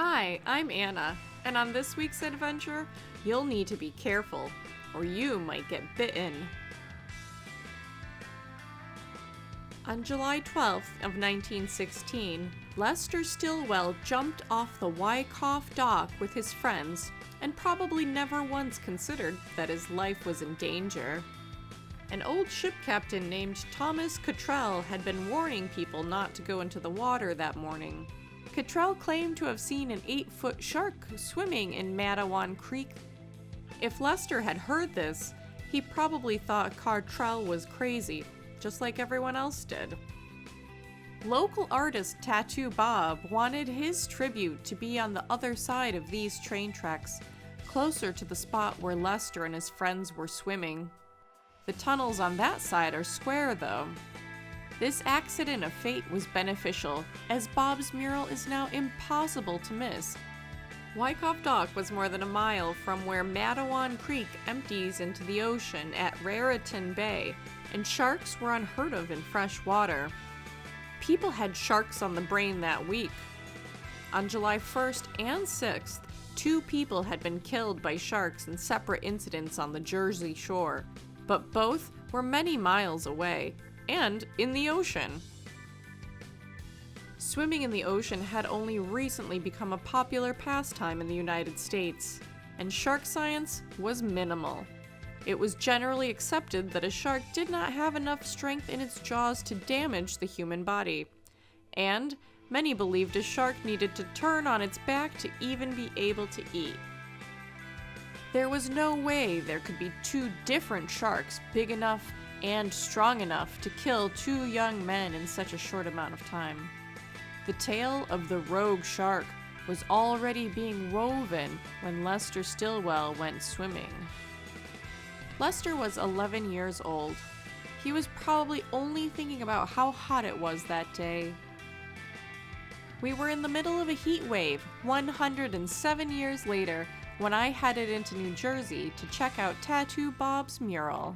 Hi, I'm Anna, and on this week's adventure, you'll need to be careful, or you might get bitten. On July 12th of 1916, Lester Stillwell jumped off the Wyckoff dock with his friends and probably never once considered that his life was in danger. An old ship captain named Thomas Cottrell had been warning people not to go into the water that morning. Cottrell claimed to have seen an 8-foot shark swimming in Matawan Creek. If Lester had heard this, he probably thought Cottrell was crazy, just like everyone else did. Local artist Tattoo Bob wanted his tribute to be on the other side of these train tracks, closer to the spot where Lester and his friends were swimming. The tunnels on that side are square, though. This accident of fate was beneficial, as Bob's mural is now impossible to miss. Wyckoff Dock was more than a mile from where Matawan Creek empties into the ocean at Raritan Bay, and sharks were unheard of in fresh water. People had sharks on the brain that week. On July 1st and 6th, 2 people had been killed by sharks in separate incidents on the Jersey shore, but both were many miles away, and in the ocean. Swimming in the ocean had only recently become a popular pastime in the United States, and shark science was minimal. It was generally accepted that a shark did not have enough strength in its jaws to damage the human body, and many believed a shark needed to turn on its back to even be able to eat. There was no way there could be 2 different sharks big enough and strong enough to kill 2 young men in such a short amount of time. The tale of the rogue shark was already being woven when Lester Stillwell went swimming. Lester was 11 years old. He was probably only thinking about how hot it was that day. We were in the middle of a heat wave 107 years later when I headed into New Jersey to check out Tattoo Bob's mural.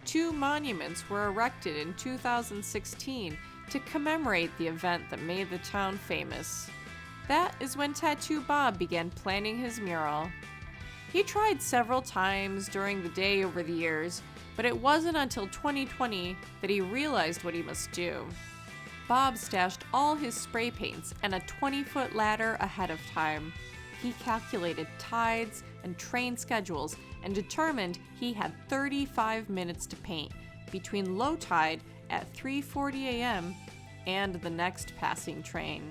2 monuments were erected in 2016 to commemorate the event that made the town famous. That is when Tattoo Bob began planning his mural. He tried several times during the day over the years, but it wasn't until 2020 that he realized what he must do. Bob stashed all his spray paints and a 20-foot ladder ahead of time. He calculated tides and train schedules and determined he had 35 minutes to paint between low tide at 3:40 a.m. and the next passing train.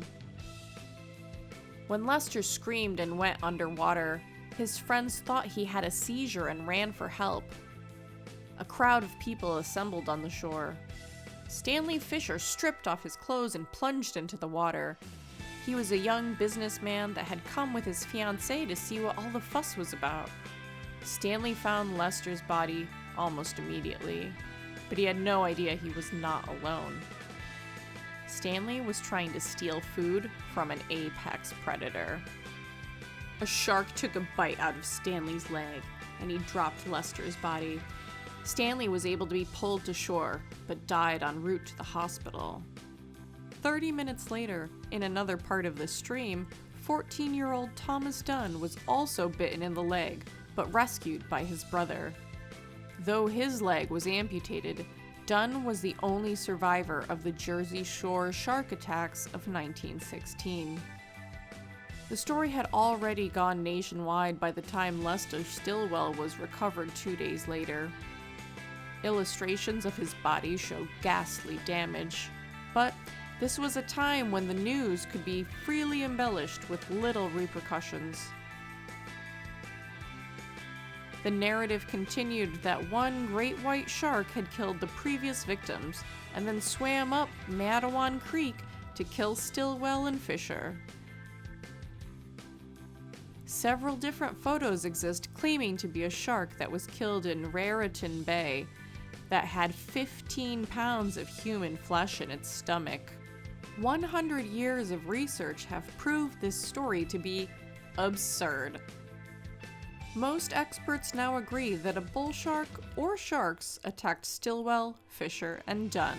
When Lester screamed and went underwater, his friends thought he had a seizure and ran for help. A crowd of people assembled on the shore. Stanley Fisher stripped off his clothes and plunged into the water. He was a young businessman that had come with his fiancée to see what all the fuss was about. Stanley found Lester's body almost immediately, but he had no idea he was not alone. Stanley was trying to steal food from an apex predator. A shark took a bite out of Stanley's leg, and he dropped Lester's body. Stanley was able to be pulled to shore, but died en route to the hospital. 30 minutes later, in another part of the stream, 14-year-old Thomas Dunn was also bitten in the leg, but rescued by his brother. Though his leg was amputated, Dunn was the only survivor of the Jersey Shore shark attacks of 1916. The story had already gone nationwide by the time Lester Stillwell was recovered 2 days later. Illustrations of his body show ghastly damage, but this was a time when the news could be freely embellished with little repercussions. The narrative continued that one great white shark had killed the previous victims and then swam up Matawan Creek to kill Stillwell and Fisher. Several different photos exist claiming to be a shark that was killed in Raritan Bay that had 15 pounds of human flesh in its stomach. 100 years of research have proved this story to be absurd. Most experts now agree that a bull shark or sharks attacked Stillwell, Fisher, and Dunn.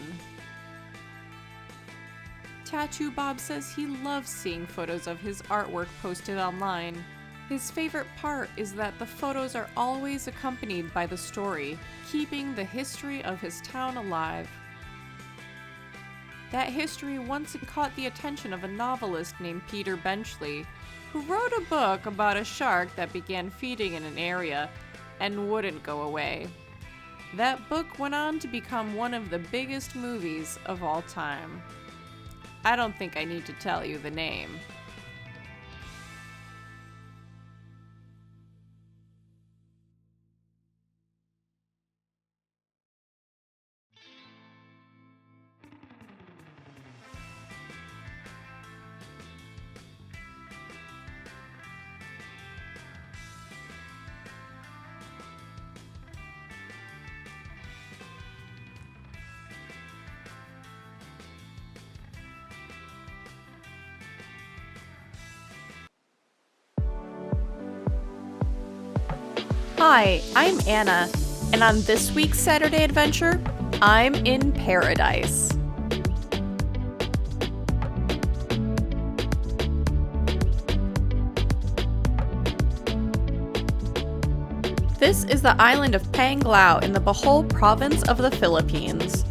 Tattoo Bob says he loves seeing photos of his artwork posted online. His favorite part is that the photos are always accompanied by the story, keeping the history of his town alive. That history once caught the attention of a novelist named Peter Benchley, who wrote a book about a shark that began feeding in an area and wouldn't go away. That book went on to become one of the biggest movies of all time. I don't think I need to tell you the name. Hi, I'm Anna, and on this week's Saturday Adventure, I'm in paradise. This is the island of Panglao in the Bohol province of the Philippines.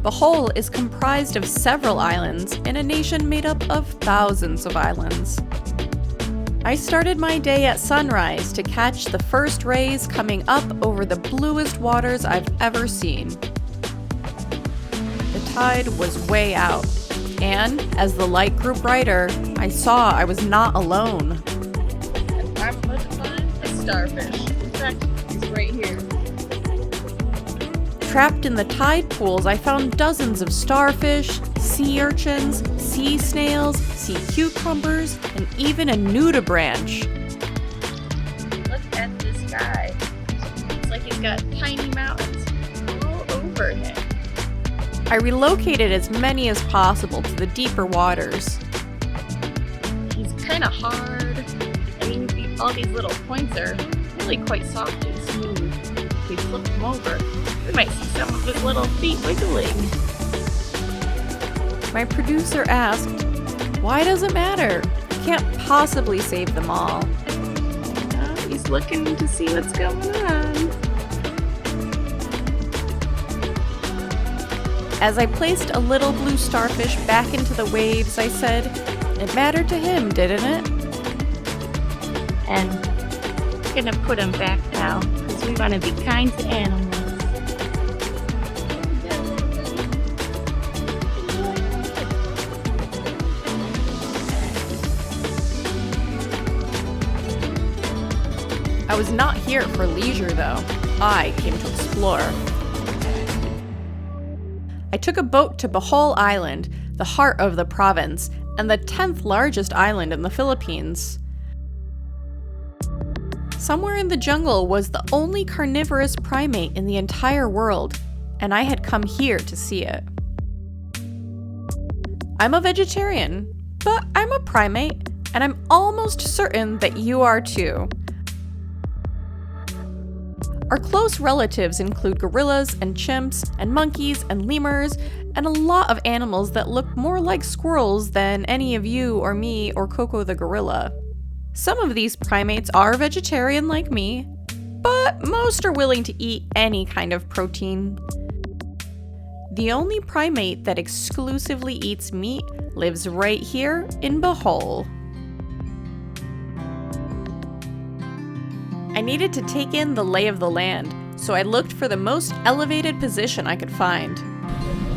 Bohol is comprised of several islands in a nation made up of thousands of islands. I started my day at sunrise to catch the first rays coming up over the bluest waters I've ever seen. The tide was way out, and as the light grew brighter, I saw I was not alone. I'm about to find a starfish. In fact, he's right here. Trapped in the tide pools, I found dozens of starfish, sea urchins, sea snails, sea cucumbers, and even a nudibranch. Look at this guy. It's like he's got tiny mountains all over him. I relocated as many as possible to the deeper waters. He's kind of hard. I mean, all these little points are really quite soft and smooth. If we flip him over, we might see some of his little feet wiggling. My producer asked, "Why does it matter? Can't possibly save them all." He's looking to see what's going on. As I placed a little blue starfish back into the waves, I said, "It mattered to him, didn't it?" And I'm gonna put him back now because we want to be kind to animals. I was not here for leisure, though. I came to explore. I took a boat to Bohol Island, the heart of the province, and the 10th largest island in the Philippines. Somewhere in the jungle was the only carnivorous primate in the entire world, and I had come here to see it. I'm a vegetarian, but I'm a primate, and I'm almost certain that you are too. Our close relatives include gorillas and chimps and monkeys and lemurs and a lot of animals that look more like squirrels than any of you or me or Coco the gorilla. Some of these primates are vegetarian like me, but most are willing to eat any kind of protein. The only primate that exclusively eats meat lives right here in Bohol. I needed to take in the lay of the land, so I looked for the most elevated position I could find.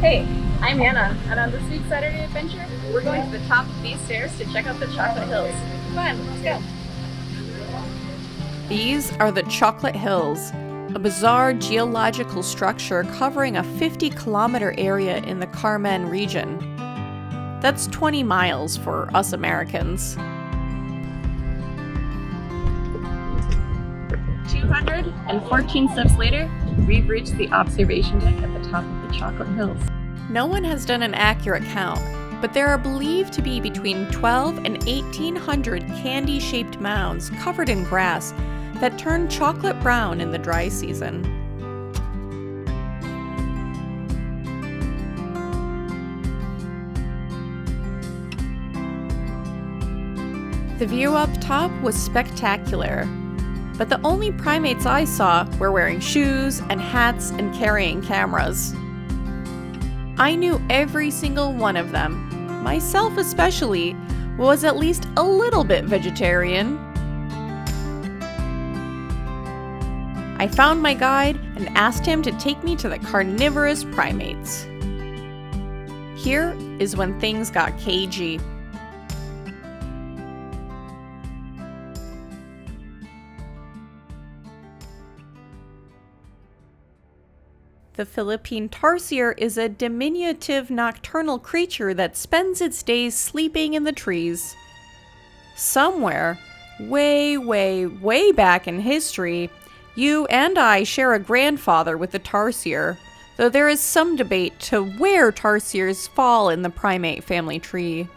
Hey, I'm Anna, and on this week's Saturday Adventure, we're going to the top of these stairs to check out the Chocolate Hills. Come on, let's go. These are the Chocolate Hills, a bizarre geological structure covering a 50-kilometer area in the Carmen region. That's 20 miles for us Americans. 214 steps later, we've reached the observation deck at the top of the Chocolate Hills. No one has done an accurate count, but there are believed to be between 12 and 1,800 candy-shaped mounds covered in grass that turn chocolate brown in the dry season. The view up top was spectacular, but the only primates I saw were wearing shoes and hats and carrying cameras. I knew every single one of them, myself especially, was at least a little bit vegetarian. I found my guide and asked him to take me to the Carnivorous Primates. Here is when things got cagey. The Philippine tarsier is a diminutive nocturnal creature that spends its days sleeping in the trees. Somewhere, way back in history, you and I share a grandfather with the tarsier, though there is some debate to where tarsiers fall in the primate family tree.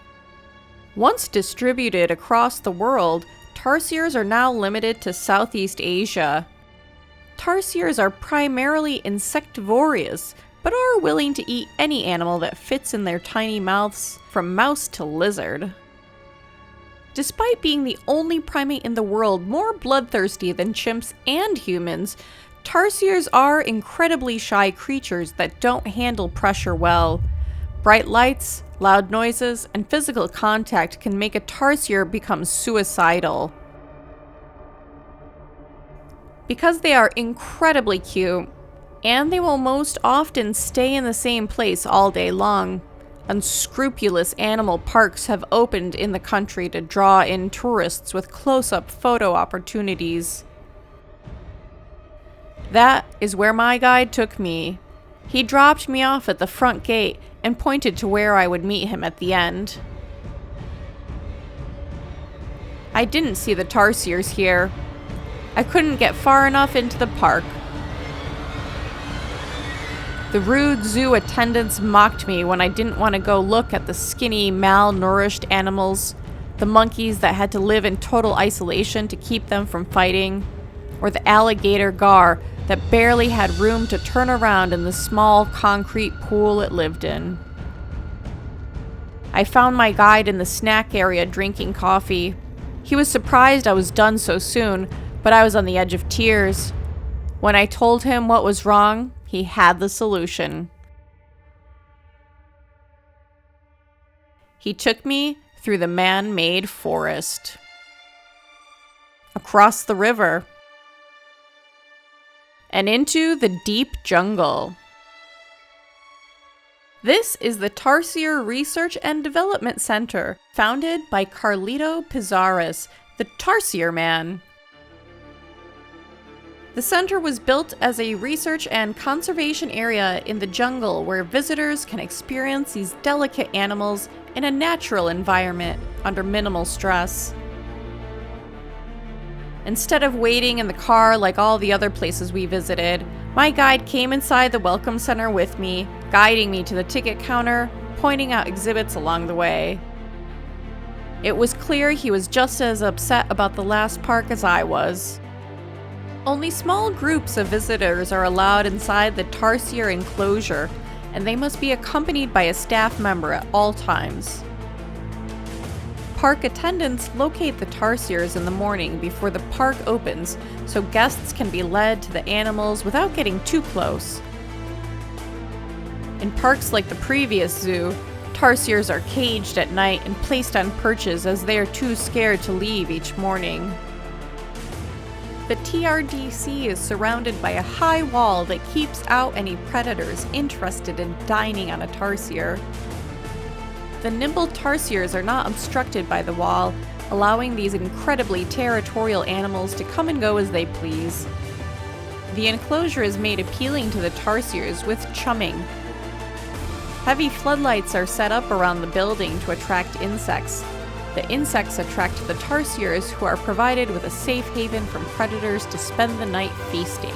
Once distributed across the world, tarsiers are now limited to Southeast Asia. Tarsiers are primarily insectivorous, but are willing to eat any animal that fits in their tiny mouths, from mouse to lizard. Despite being the only primate in the world more bloodthirsty than chimps and humans, tarsiers are incredibly shy creatures that don't handle pressure well. Bright lights, loud noises, and physical contact can make a tarsier become suicidal. Because they are incredibly cute, and they will most often stay in the same place all day long, unscrupulous animal parks have opened in the country to draw in tourists with close-up photo opportunities. That is where my guide took me. He dropped me off at the front gate and pointed to where I would meet him at the end. I didn't see the tarsiers here. I couldn't get far enough into the park. The rude zoo attendants mocked me when I didn't want to go look at the skinny, malnourished animals, the monkeys that had to live in total isolation to keep them from fighting, or the alligator gar that barely had room to turn around in the small concrete pool it lived in. I found my guide in the snack area drinking coffee. He was surprised I was done so soon, but I was on the edge of tears. When I told him what was wrong, he had the solution. He took me through the man-made forest, across the river, and into the deep jungle. This is the Tarsier Research and Development Center, founded by Carlito Pizarras, the Tarsier Man. The center was built as a research and conservation area in the jungle where visitors can experience these delicate animals in a natural environment under minimal stress. Instead of waiting in the car like all the other places we visited, my guide came inside the welcome center with me, guiding me to the ticket counter, pointing out exhibits along the way. It was clear he was just as upset about the last park as I was. Only small groups of visitors are allowed inside the tarsier enclosure, and they must be accompanied by a staff member at all times. Park attendants locate the tarsiers in the morning before the park opens, so guests can be led to the animals without getting too close. In parks like the previous zoo, tarsiers are caged at night and placed on perches as they are too scared to leave each morning. The TRDC is surrounded by a high wall that keeps out any predators interested in dining on a tarsier. The nimble tarsiers are not obstructed by the wall, allowing these incredibly territorial animals to come and go as they please. The enclosure is made appealing to the tarsiers with chumming. Heavy floodlights are set up around the building to attract insects. The insects attract the tarsiers, who are provided with a safe haven from predators to spend the night feasting.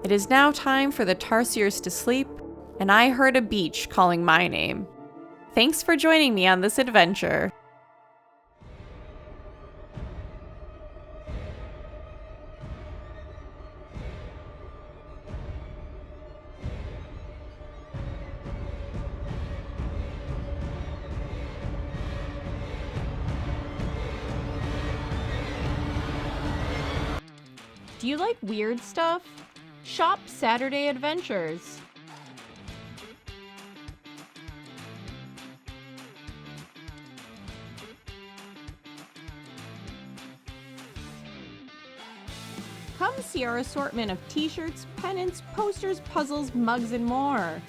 It is now time for the tarsiers to sleep, and I heard a beach calling my name. Thanks for joining me on this adventure. Do you like weird stuff? Shop Saturday Adventures. Come see our assortment of t-shirts, pennants, posters, puzzles, mugs, and more.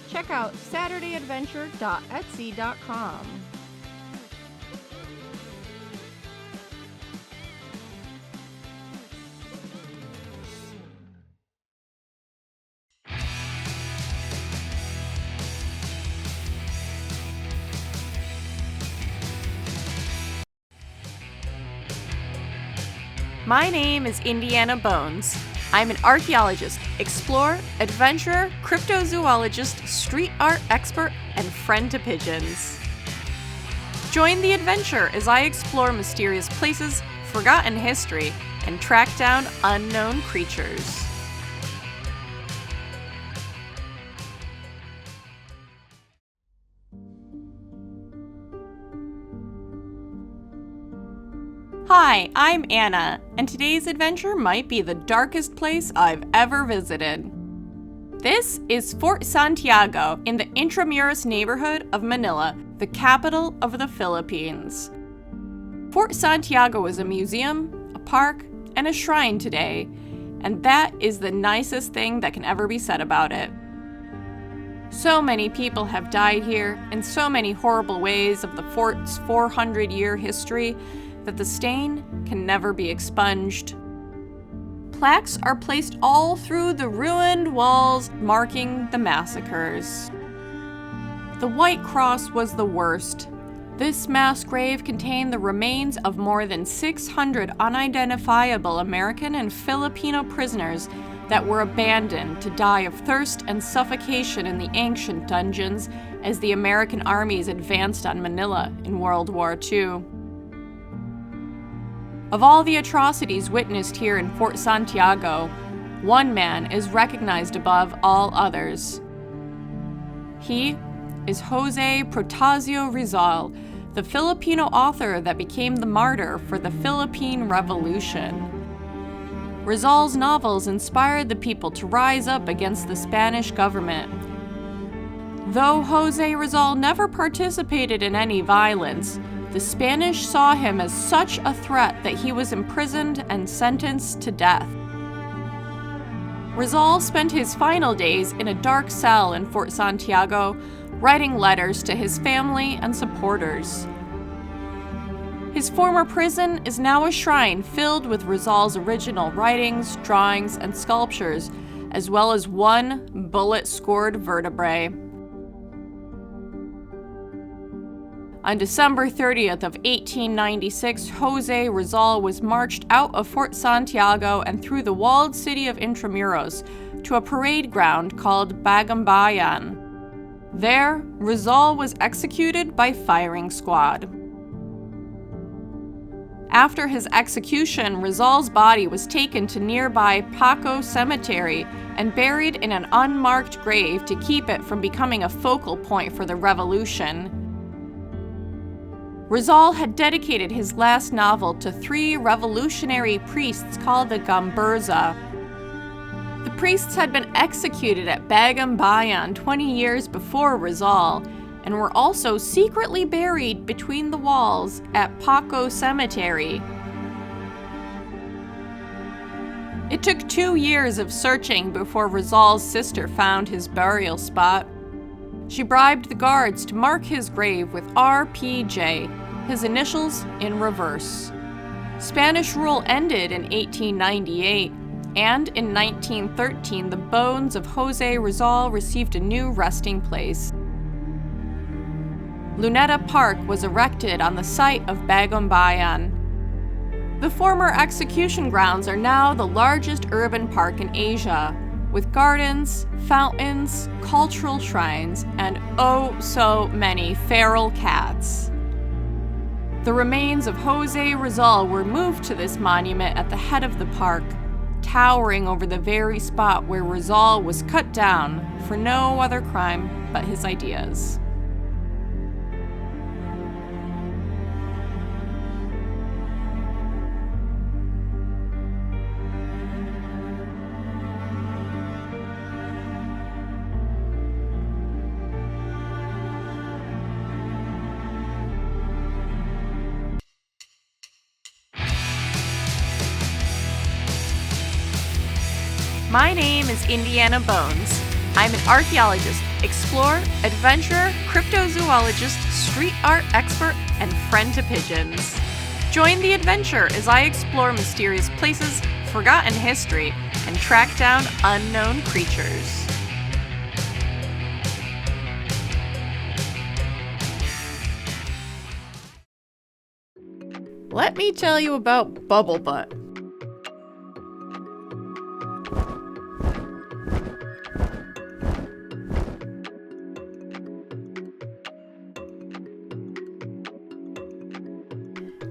Check out SaturdayAdventure.etsy.com. My name is Indy Anna Bones. I'm an archaeologist, explorer, adventurer, cryptozoologist, street art expert, and friend to pigeons. Join the adventure as I explore mysterious places, forgotten history, and track down unknown creatures. Hi, I'm Anna, and today's adventure might be the darkest place I've ever visited. This is Fort Santiago in the Intramuros neighborhood of Manila, the capital of the Philippines. Fort Santiago is a museum, a park, and a shrine today, and that is the nicest thing that can ever be said about it. So many people have died here in so many horrible ways of the fort's 400-year history that the stain can never be expunged. Plaques are placed all through the ruined walls marking the massacres. The White Cross was the worst. This mass grave contained the remains of more than 600 unidentifiable American and Filipino prisoners that were abandoned to die of thirst and suffocation in the ancient dungeons as the American armies advanced on Manila in World War II. Of all the atrocities witnessed here in Fort Santiago, one man is recognized above all others. He is Jose Protazio Rizal, the Filipino author that became the martyr for the Philippine Revolution. Rizal's novels inspired the people to rise up against the Spanish government. Though Jose Rizal never participated in any violence, the Spanish saw him as such a threat that he was imprisoned and sentenced to death. Rizal spent his final days in a dark cell in Fort Santiago, writing letters to his family and supporters. His former prison is now a shrine filled with Rizal's original writings, drawings, and sculptures, as well as one bullet-scored vertebrae. On December 30th of 1896, Jose Rizal was marched out of Fort Santiago and through the walled city of Intramuros to a parade ground called Bagumbayan. There, Rizal was executed by firing squad. After his execution, Rizal's body was taken to nearby Paco Cemetery and buried in an unmarked grave to keep it from becoming a focal point for the revolution. Rizal had dedicated his last novel to 3 revolutionary priests called the Gamburza. The priests had been executed at Bagumbayan 20 years before Rizal, and were also secretly buried between the walls at Paco Cemetery. It took 2 years of searching before Rizal's sister found his burial spot. She bribed the guards to mark his grave with RPJ, his initials in reverse. Spanish rule ended in 1898, and in 1913 the bones of Jose Rizal received a new resting place. Luneta Park was erected on the site of Bagumbayan. The former execution grounds are now the largest urban park in Asia. with gardens, fountains, cultural shrines, and oh so many feral cats. The remains of Jose Rizal were moved to this monument at the head of the park, towering over the very spot where Rizal was cut down for no other crime but his ideas. My name is Indy Anna Bones. I'm an archaeologist, explorer, adventurer, cryptozoologist, street art expert, and friend to pigeons. Join the adventure as I explore mysterious places, forgotten history, and track down unknown creatures. Let me tell you about Bubblebutt.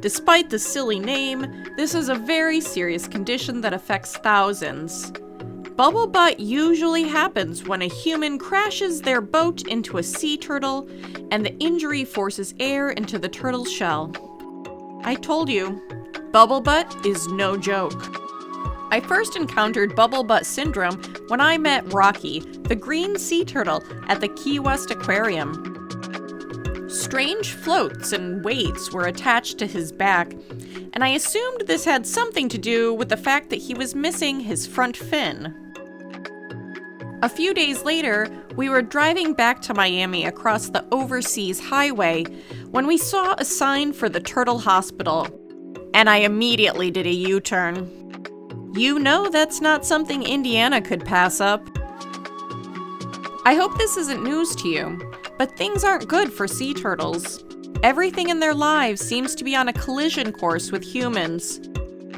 Despite the silly name, this is a very serious condition that affects thousands. Bubblebutt usually happens when a human crashes their boat into a sea turtle and the injury forces air into the turtle's shell. I told you, Bubblebutt is no joke. I first encountered Bubblebutt syndrome when I met Rocky, the green sea turtle, at the Key West Aquarium. Strange floats and weights were attached to his back, and I assumed this had something to do with the fact that he was missing his front fin. A few days later, we were driving back to Miami across the overseas highway when we saw a sign for the Turtle Hospital, and I immediately did a U-turn. You know that's not something Indiana could pass up. I hope this isn't news to you, but things aren't good for sea turtles. Everything in their lives seems to be on a collision course with humans.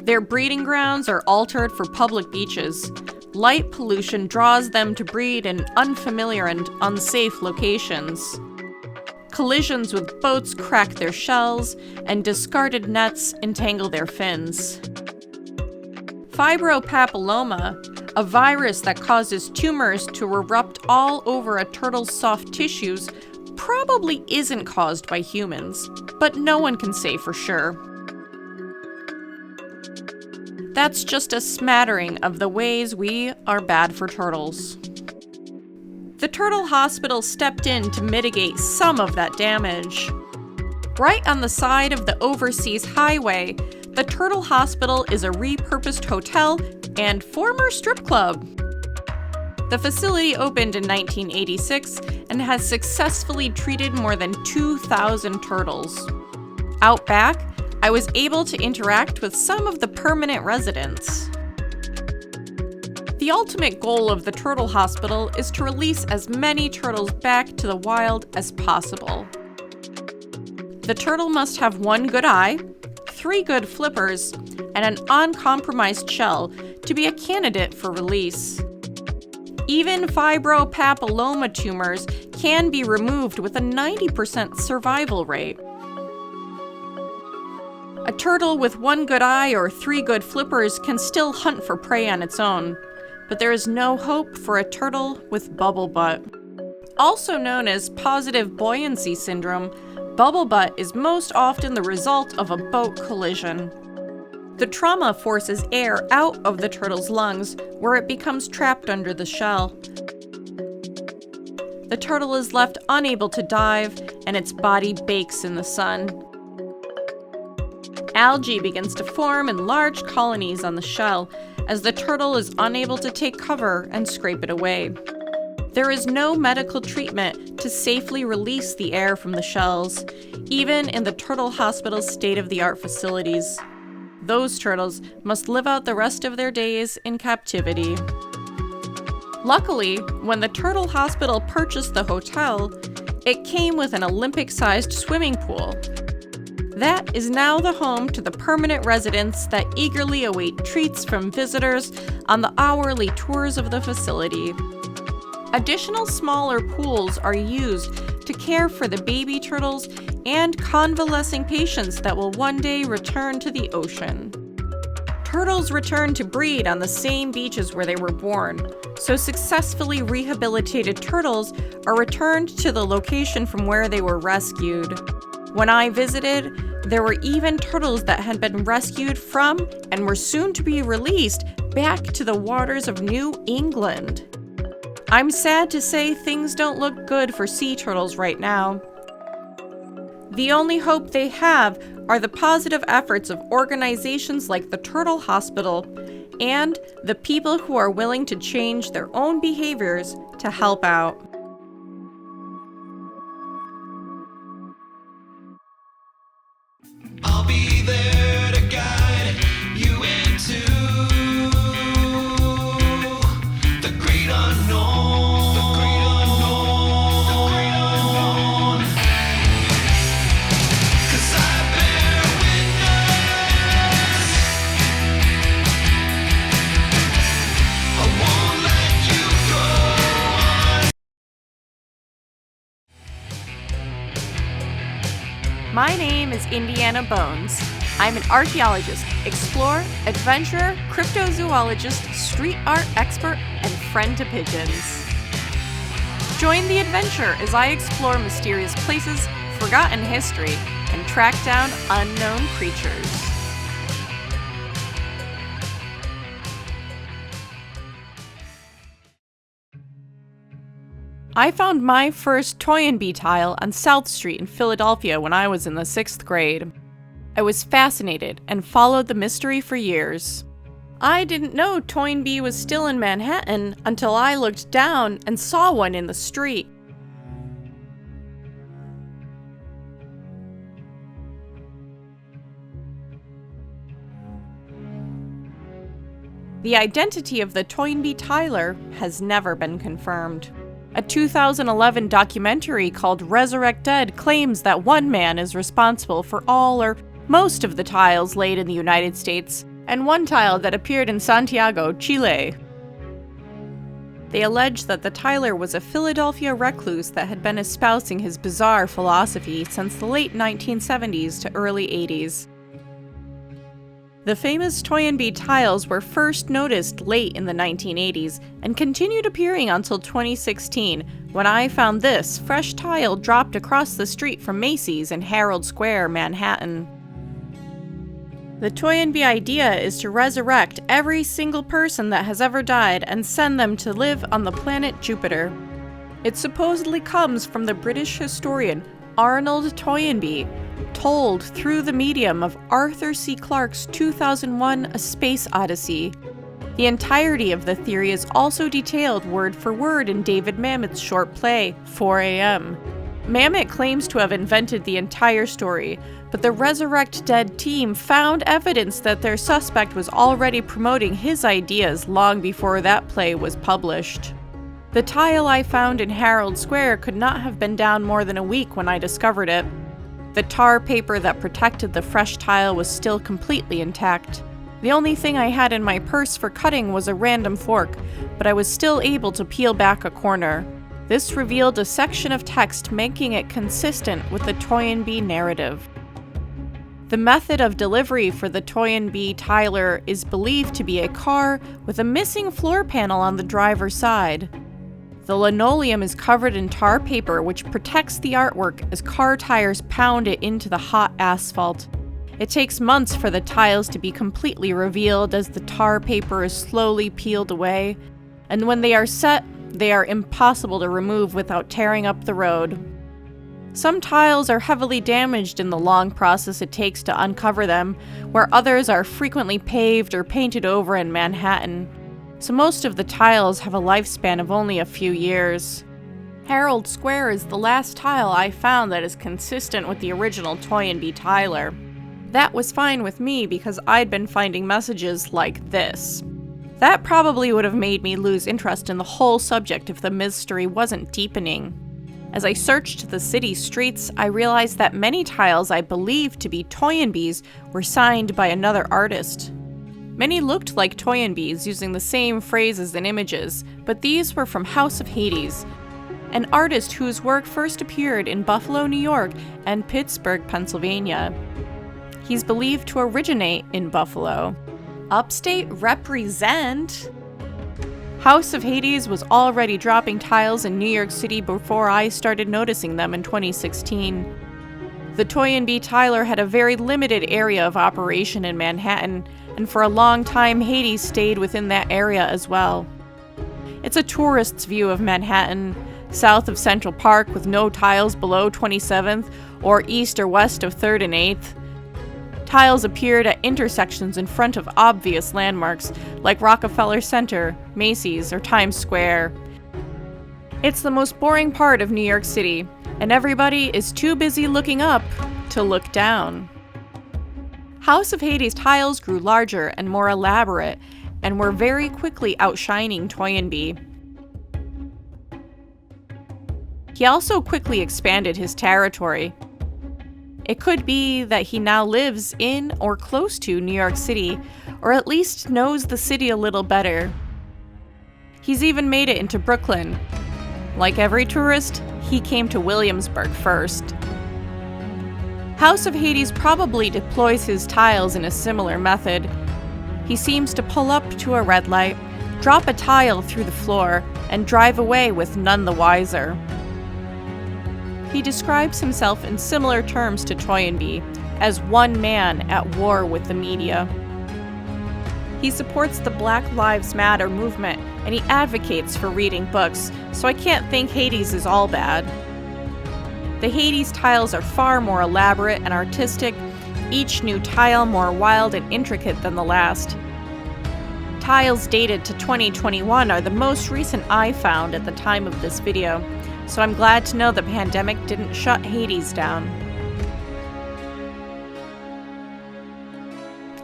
Their breeding grounds are altered for public beaches. Light pollution draws them to breed in unfamiliar and unsafe locations. Collisions with boats crack their shells, and discarded nets entangle their fins. Fibropapilloma, a virus that causes tumors to erupt all over a turtle's soft tissues, probably isn't caused by humans, but no one can say for sure. That's just a smattering of the ways we are bad for turtles. The Turtle Hospital stepped in to mitigate some of that damage. Right on the side of the overseas highway, the Turtle Hospital is a repurposed hotel and former strip club. The facility opened in 1986 and has successfully treated more than 2,000 turtles. Out back, I was able to interact with some of the permanent residents. The ultimate goal of the Turtle Hospital is to release as many turtles back to the wild as possible. The turtle must have 1 good eye, 3 good flippers, and an uncompromised shell to be a candidate for release. Even fibropapilloma tumors can be removed with a 90% survival rate. A turtle with 1 good eye or 3 good flippers can still hunt for prey on its own, but there is no hope for a turtle with Bubblebutt. Also known as positive buoyancy syndrome, Bubblebutt is most often the result of a boat collision. The trauma forces air out of the turtle's lungs, where it becomes trapped under the shell. The turtle is left unable to dive, and its body bakes in the sun. Algae begins to form in large colonies on the shell, as the turtle is unable to take cover and scrape it away. There is no medical treatment to safely release the air from the shells, even in the Turtle Hospital's state-of-the-art facilities. Those turtles must live out the rest of their days in captivity. Luckily, when the Turtle Hospital purchased the hotel, it came with an Olympic-sized swimming pool. That is now the home to the permanent residents that eagerly await treats from visitors on the hourly tours of the facility. Additional smaller pools are used to care for the baby turtles and convalescing patients that will one day return to the ocean. Turtles return to breed on the same beaches where they were born, so successfully rehabilitated turtles are returned to the location from where they were rescued. When I visited, there were even turtles that had been rescued from and were soon to be released back to the waters of New England. I'm sad to say things don't look good for sea turtles right now. The only hope they have are the positive efforts of organizations like the Turtle Hospital and the people who are willing to change their own behaviors to help out. I'll be there to guide you into the great unknown. The great unknown. The great unknown. 'Cause I bear witness. I won't let you go. My name is Indy Anna Bones. I'm an archaeologist, explorer, adventurer, cryptozoologist, street art expert, and friend to pigeons. Join the adventure as I explore mysterious places, forgotten history, and track down unknown creatures. I found my first Toynbee tile on South Street in Philadelphia when I was in the 6th grade. I was fascinated and followed the mystery for years. I didn't know Toynbee was still in Manhattan until I looked down and saw one in the street. The identity of the Toynbee tiler has never been confirmed. A 2011 documentary called Resurrect Dead claims that one man is responsible for all or most of the tiles laid in the United States, and one tile that appeared in Santiago, Chile. They allege that the tiler was a Philadelphia recluse that had been espousing his bizarre philosophy since the late 1970s to early 80s. The famous Toynbee tiles were first noticed late in the 1980s and continued appearing until 2016, when I found this fresh tile dropped across the street from Macy's in Herald Square, Manhattan. The Toynbee idea is to resurrect every single person that has ever died and send them to live on the planet Jupiter. It supposedly comes from the British historian Arnold Toynbee, told through the medium of Arthur C. Clarke's 2001 A Space Odyssey. The entirety of the theory is also detailed word for word in David Mamet's short play, 4 a.m. Mamet claims to have invented the entire story, but the Resurrect Dead team found evidence that their suspect was already promoting his ideas long before that play was published. The tile I found in Herald Square could not have been down more than a week when I discovered it. The tar paper that protected the fresh tile was still completely intact. The only thing I had in my purse for cutting was a random fork, but I was still able to peel back a corner. This revealed a section of text making it consistent with the Toynbee narrative. The method of delivery for the Toynbee tiler is believed to be a car with a missing floor panel on the driver's side. The linoleum is covered in tar paper, which protects the artwork as car tires pound it into the hot asphalt. It takes months for the tiles to be completely revealed as the tar paper is slowly peeled away, and when they are set, they are impossible to remove without tearing up the road. Some tiles are heavily damaged in the long process it takes to uncover them, where others are frequently paved or painted over in Manhattan. So most of the tiles have a lifespan of only a few years. Herald Square is the last tile I found that is consistent with the original Toynbee tiler. That was fine with me because I'd been finding messages like this. That probably would have made me lose interest in the whole subject if the mystery wasn't deepening. As I searched the city streets, I realized that many tiles I believed to be Toynbees were signed by another artist. Many looked like Toynbees using the same phrases and images, but these were from House of Hades, an artist whose work first appeared in Buffalo, New York and Pittsburgh, Pennsylvania. He's believed to originate in Buffalo. Upstate represent! House of Hades was already dropping tiles in New York City before I started noticing them in 2016. The Toynbee tiler had a very limited area of operation in Manhattan, and for a long time Hades stayed within that area as well. It's a tourist's view of Manhattan, south of Central Park with no tiles below 27th, or east or west of 3rd and 8th. Tiles appeared at intersections in front of obvious landmarks like Rockefeller Center, Macy's, or Times Square. It's the most boring part of New York City, and everybody is too busy looking up to look down. House of Hades tiles grew larger and more elaborate, and were very quickly outshining Toynbee. He also quickly expanded his territory. It could be that he now lives in or close to New York City, or at least knows the city a little better. He's even made it into Brooklyn. Like every tourist, he came to Williamsburg first. House of Hades probably deploys his tiles in a similar method. He seems to pull up to a red light, drop a tile through the floor, and drive away with none the wiser. He describes himself in similar terms to Toynbee, as one man at war with the media. He supports the Black Lives Matter movement, and he advocates for reading books, so I can't think Hades is all bad. The Hades tiles are far more elaborate and artistic, each new tile more wild and intricate than the last. Tiles dated to 2021 are the most recent I found at the time of this video, so I'm glad to know the pandemic didn't shut Hades down.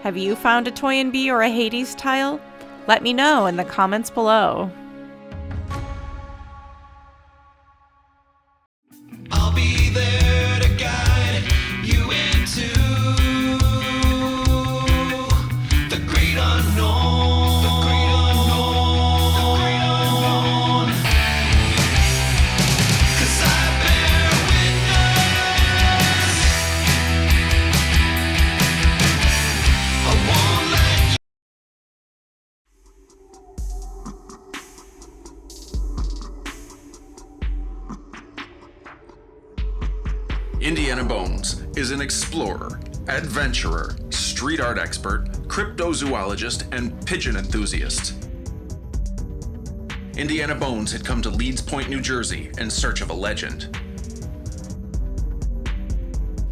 Have you found a Toynbee or a Hades tile? Let me know in the comments below. I'll be there to guide you into the great unknown. The great unknown. The great unknown. 'Cause I bear witness. I won't let you. Indy Anna Bones is an explorer, adventurer, street art expert, cryptozoologist, and pigeon enthusiast. Indy Anna Bones had come to Leeds Point, New Jersey in search of a legend.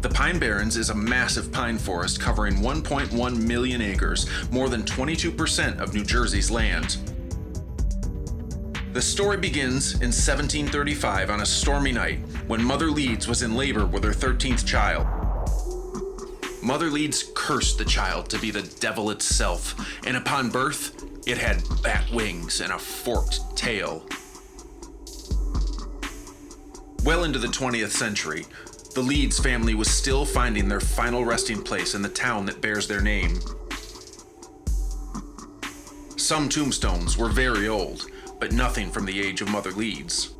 The Pine Barrens is a massive pine forest covering 1.1 million acres, more than 22% of New Jersey's land. The story begins in 1735 on a stormy night when Mother Leeds was in labor with her 13th child. Mother Leeds cursed the child to be the devil itself, and upon birth, it had bat wings and a forked tail. Well into the 20th century, the Leeds family was still finding their final resting place in the town that bears their name. Some tombstones were very old, but nothing from the age of Mother Leeds.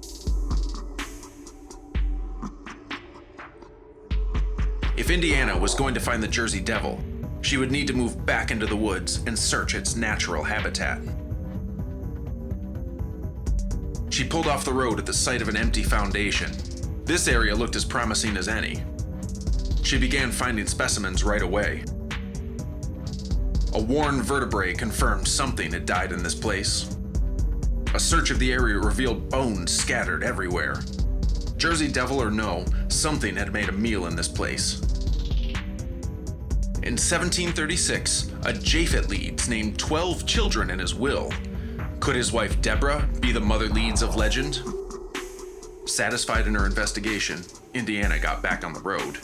If Indy Anna was going to find the Jersey Devil, she would need to move back into the woods and search its natural habitat. She pulled off the road at the site of an empty foundation. This area looked as promising as any. She began finding specimens right away. A worn vertebrae confirmed something had died in this place. A search of the area revealed bones scattered everywhere. Jersey Devil or no, something had made a meal in this place. In 1736, a Japhet Leeds named 12 children in his will. Could his wife Deborah be the Mother Leeds of legend? Satisfied in her investigation, Indy Anna got back on the road.